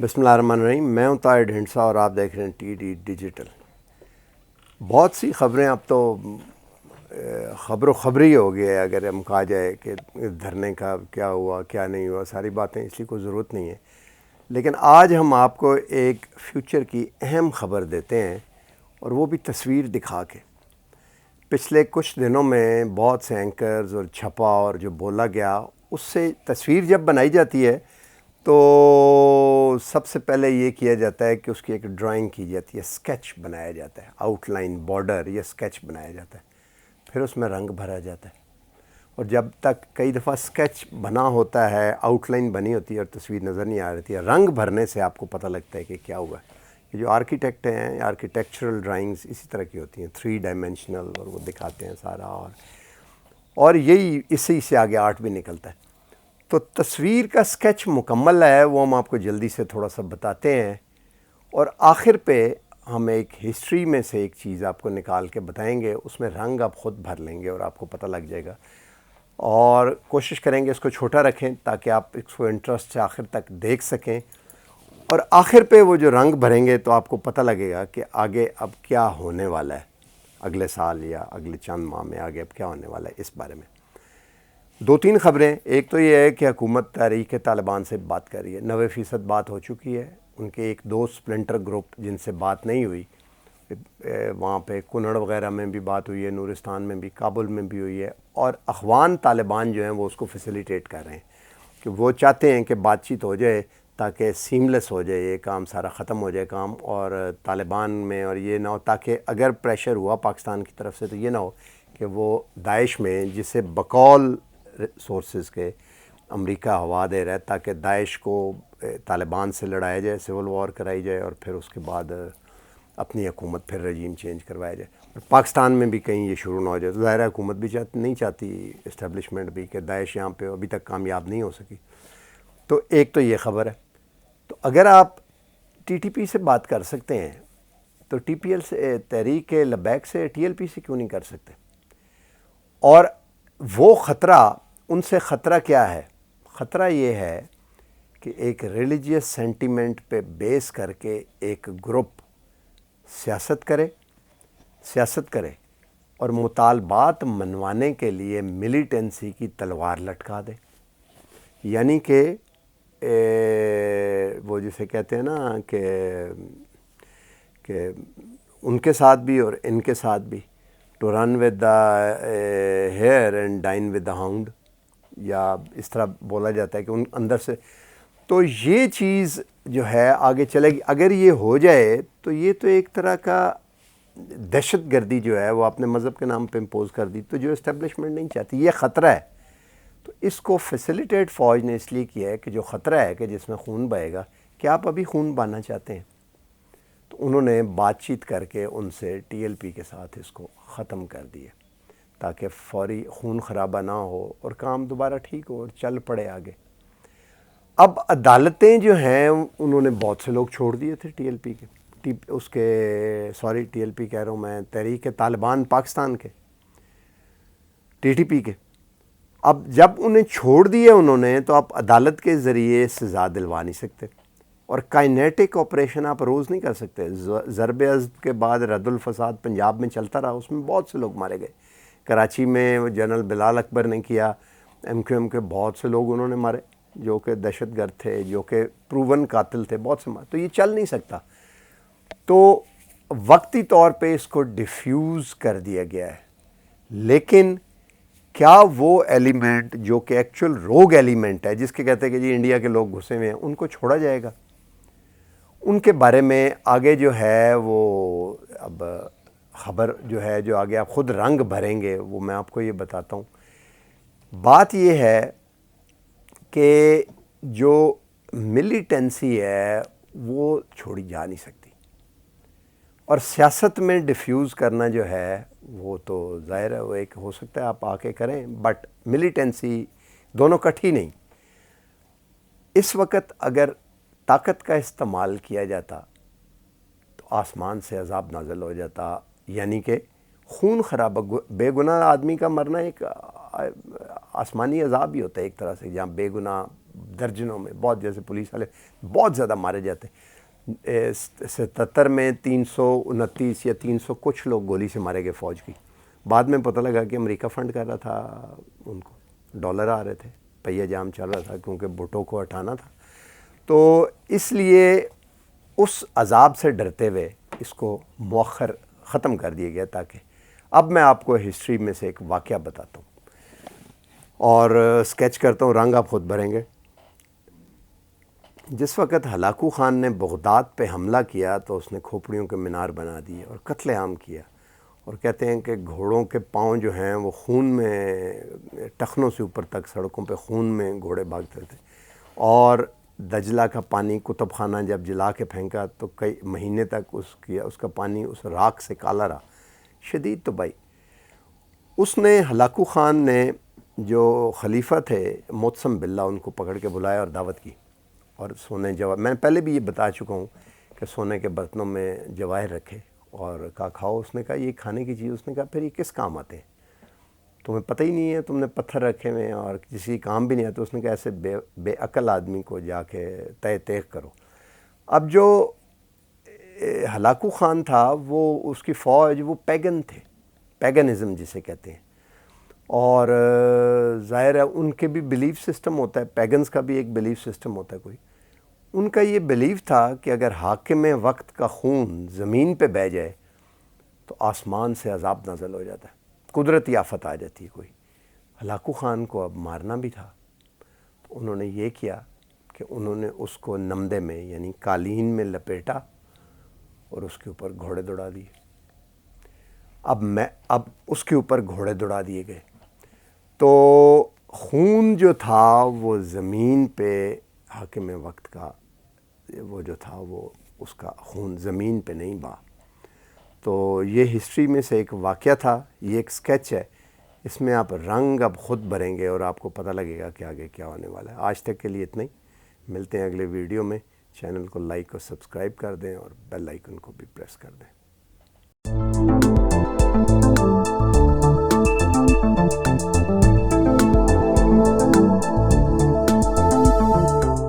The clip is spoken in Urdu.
بسم اللہ الرحمن الرحیم. میں ہوں طاہر ڈھنڈسا اور آپ دیکھ رہے ہیں ٹی ڈی ڈیجیٹل. بہت سی خبریں اب تو خبر و خبری ہو گئی ہے. اگر ہم کہا جائے کہ دھرنے کا کیا ہوا کیا نہیں ہوا، ساری باتیں اس لیے کوئی ضرورت نہیں ہے. لیکن آج ہم آپ کو ایک فیوچر کی اہم خبر دیتے ہیں، اور وہ بھی تصویر دکھا کے. پچھلے کچھ دنوں میں بہت سے اینکرز اور چھپا اور جو بولا گیا، اس سے تصویر جب بنائی جاتی ہے تو سب سے پہلے یہ کیا جاتا ہے کہ اس کی ایک ڈرائنگ کی جاتی ہے، اسکیچ بنایا جاتا ہے، آؤٹ لائن بارڈر یا اسکیچ بنایا جاتا ہے. پھر اس میں رنگ بھرا جاتا ہے. اور جب تک کئی دفعہ اسکیچ بنا ہوتا ہے، آؤٹ لائن بنی ہوتی ہے اور تصویر نظر نہیں آ رہی ہے، رنگ بھرنے سے آپ کو پتہ لگتا ہے کہ کیا ہوا ہے. یہ جو آرکیٹیکٹ ہیں، آرکیٹیکچرل ڈرائنگز اسی طرح کی ہوتی ہیں، 3 ڈائمینشنل، اور وہ دکھاتے ہیں سارا. اور یہی اسی سے آگے آرٹ بھی نکلتا ہے. تو تصویر کا اسکیچ مکمل ہے، وہ ہم آپ کو جلدی سے تھوڑا سا بتاتے ہیں. اور آخر پہ ہم ایک ہسٹری میں سے ایک چیز آپ کو نکال کے بتائیں گے. اس میں رنگ آپ خود بھر لیں گے اور آپ کو پتہ لگ جائے گا. اور کوشش کریں گے اس کو چھوٹا رکھیں تاکہ آپ اس کو انٹرسٹ سے آخر تک دیکھ سکیں. اور آخر پہ وہ جو رنگ بھریں گے تو آپ کو پتہ لگے گا کہ آگے اب کیا ہونے والا ہے، اگلے سال یا اگلے چند ماہ میں آگے اب کیا ہونے والا ہے. اس بارے میں 2-3 خبریں. ایک تو یہ ہے کہ حکومت تحریک طالبان سے بات کر رہی ہے. 90% بات ہو چکی ہے. ان کے ایک دو سپلنٹر گروپ جن سے بات نہیں ہوئی، وہاں پہ کنڑ وغیرہ میں بھی بات ہوئی ہے، نورستان میں بھی، کابل میں بھی ہوئی ہے. اور اخوان طالبان جو ہیں وہ اس کو فیسیلیٹیٹ کر رہے ہیں کہ وہ چاہتے ہیں کہ بات چیت ہو جائے تاکہ سیملیس ہو جائے، یہ کام سارا ختم ہو جائے کام. اور طالبان میں اور یہ نہ ہو، تاکہ اگر پریشر ہوا پاکستان کی طرف سے تو یہ نہ ہو کہ وہ داعش میں، جسے بقول سورسز کے امریکہ ہوا دے رہا ہے، تاکہ داعش کو طالبان سے لڑایا جائے، سول وار کرائی جائے، اور پھر اس کے بعد اپنی حکومت پھر رجیم چینج کروایا جائے. اور پاکستان میں بھی کہیں یہ شروع نہ ہو جائے. تو ظاہر حکومت بھی نہیں چاہتی، اسٹیبلشمنٹ بھی، کہ داعش یہاں پہ ابھی تک کامیاب نہیں ہو سکی. تو ایک تو یہ خبر ہے. تو اگر آپ ٹی ٹی پی سے بات کر سکتے ہیں تو ٹی پی ایل سے، تحریک لبیک سے، ٹی ایل پی سے کیوں نہیں کر سکتے؟ اور وہ خطرہ، ان سے خطرہ کیا ہے؟ خطرہ یہ ہے کہ ایک ریلیجیس سینٹیمنٹ پہ بیس کر کے ایک گروپ سیاست کرے اور مطالبات منوانے کے لیے ملیٹنسی کی تلوار لٹکا دے. یعنی کہ وہ جسے کہتے ہیں نا کہ ان کے ساتھ بھی اور ان کے ساتھ بھی، to run with the hare and dine with the hound, یا اس طرح بولا جاتا ہے کہ ان اندر سے. تو یہ چیز جو ہے آگے چلے گی. اگر یہ ہو جائے تو یہ تو ایک طرح کا دہشت گردی جو ہے وہ اپنے مذہب کے نام پہ امپوز کر دی، تو جو اسٹیبلشمنٹ نہیں چاہتی. یہ خطرہ ہے. تو اس کو فیسیلیٹیٹ فوج نے اس لیے کیا ہے کہ جو خطرہ ہے کہ جس میں خون بہے گا، کہ آپ ابھی خون بہانا چاہتے ہیں. تو انہوں نے بات چیت کر کے ان سے ٹی ایل پی کے ساتھ اس کو ختم کر دیا تاکہ فوری خون خرابہ نہ ہو اور کام دوبارہ ٹھیک ہو اور چل پڑے آگے. اب عدالتیں جو ہیں انہوں نے بہت سے لوگ چھوڑ دیے تھے ٹی ایل پی کے، ٹی ایل پی کہہ رہا ہوں میں، تحریک طالبان پاکستان کے، ٹی ٹی پی کے. اب جب انہیں چھوڑ دیے انہوں نے، تو آپ عدالت کے ذریعے سزا دلوا نہیں سکتے. اور کائنیٹک آپریشن آپ روز نہیں کر سکتے. ضرب عضب کے بعد رد الفساد پنجاب میں چلتا رہا، اس میں بہت سے لوگ مارے گئے. کراچی میں جنرل بلال اکبر نے کیا، ایم کیو ایم کے بہت سے لوگ انہوں نے مارے جو کہ دہشت گرد تھے، جو کہ پروون قاتل تھے، بہت سے مارے. تو یہ چل نہیں سکتا. تو وقتی طور پہ اس کو ڈیفیوز کر دیا گیا ہے. لیکن کیا وہ ایلیمنٹ جو کہ ایکچول روگ ایلیمنٹ ہے، جس کے کہتے ہیں کہ جی انڈیا کے لوگ گھسے ہوئے ہیں، ان کو چھوڑا جائے گا؟ ان کے بارے میں آگے جو ہے وہ اب خبر جو ہے، جو آگے آپ خود رنگ بھریں گے، وہ میں آپ کو یہ بتاتا ہوں. بات یہ ہے کہ جو ملیٹنسی ہے وہ چھوڑی جا نہیں سکتی. اور سیاست میں ڈیفیوز کرنا جو ہے وہ تو ظاہر ہے وہ ایک ہو سکتا ہے آپ آ کے کریں، بٹ ملیٹنسی دونوں کٹھی نہیں. اس وقت اگر طاقت کا استعمال کیا جاتا تو آسمان سے عذاب نازل ہو جاتا. یعنی کہ خون خرابہ، بے گناہ آدمی کا مرنا ایک آسمانی عذاب ہی ہوتا ہے ایک طرح سے. جہاں بے گناہ درجنوں میں، بہت، جیسے پولیس والے بہت زیادہ مارے جاتے ہیں۔ 77 میں 329 یا 300 کچھ لوگ گولی سے مارے گئے فوج کی۔ بعد میں پتہ لگا کہ امریکہ فنڈ کر رہا تھا ان کو، ڈالر آ رہے تھے، پہیہ جام چل رہا تھا کیونکہ بھٹو کو ہٹانا تھا۔ تو اس لیے اس عذاب سے ڈرتے ہوئے اس کو مؤخر ختم کر دیا گیا، تاکہ اب میں آپ کو ہسٹری میں سے ایک واقعہ بتاتا ہوں اور اسکیچ کرتا ہوں، رنگ آپ خود بھریں گے۔ جس وقت ہلاکو خان نے بغداد پہ حملہ کیا تو اس نے کھوپڑیوں کے مینار بنا دیے اور قتل عام کیا، اور کہتے ہیں کہ گھوڑوں کے پاؤں جو ہیں وہ خون میں، ٹخنوں سے اوپر تک سڑکوں پہ خون میں گھوڑے بھاگتے تھے، اور دجلہ کا پانی کتب خانہ جب جلا کے پھینکا تو کئی مہینے تک اس کا پانی اس راکھ سے کالا رہا، شدید تباہی۔ اس نے ہلاکو خان نے جو خلیفہ تھے معتصم باللہ، ان کو پکڑ کے بلایا اور دعوت کی، اور سونے جواہر، میں پہلے بھی یہ بتا چکا ہوں کہ سونے کے برتنوں میں جواہر رکھے اور کہا کھاؤ۔ اس نے کہا یہ کھانے کی چیز، اس نے کہا پھر یہ کس کام آتے ہیں، تمہیں پتہ ہی نہیں ہے، تم نے پتھر رکھے ہوئے ہیں اور کسی کام بھی نہیں آتے۔ اس نے کہا ایسے بے عقل آدمی کو جا کے تیغ کرو۔ اب جو ہلاکو خان تھا وہ، اس کی فوج، وہ پیگن تھے، پیگنزم جسے کہتے ہیں، اور ظاہر ہے ان کے بھی بیلیف سسٹم ہوتا ہے، پیگنز کا بھی ایک بیلیف سسٹم ہوتا ہے کوئی۔ ان کا یہ بیلیف تھا کہ اگر حاکم وقت کا خون زمین پہ بہہ جائے تو آسمان سے عذاب نازل ہو جاتا ہے، قدرتی آفت آ جاتی ہے کوئی۔ ہلاکو خان کو اب مارنا بھی تھا، تو انہوں نے یہ کیا کہ انہوں نے اس کو نمدے میں یعنی قالین میں لپیٹا اور اس کے اوپر گھوڑے دوڑا دیے۔ اب اس کے اوپر گھوڑے دوڑا دیے گئے تو خون جو تھا وہ زمین پہ، حاکم وقت کا وہ جو تھا وہ، اس کا خون زمین پہ نہیں بہا۔ تو یہ ہسٹری میں سے ایک واقعہ تھا، یہ ایک سکیچ ہے، اس میں آپ رنگ اب خود بھریں گے اور آپ کو پتہ لگے گا کہ آگے کیا ہونے والا ہے۔ آج تک کے لیے اتنا ہی، ملتے ہیں اگلے ویڈیو میں۔ چینل کو لائک اور سبسکرائب کر دیں اور بیل آئیکن کو بھی پریس کر دیں۔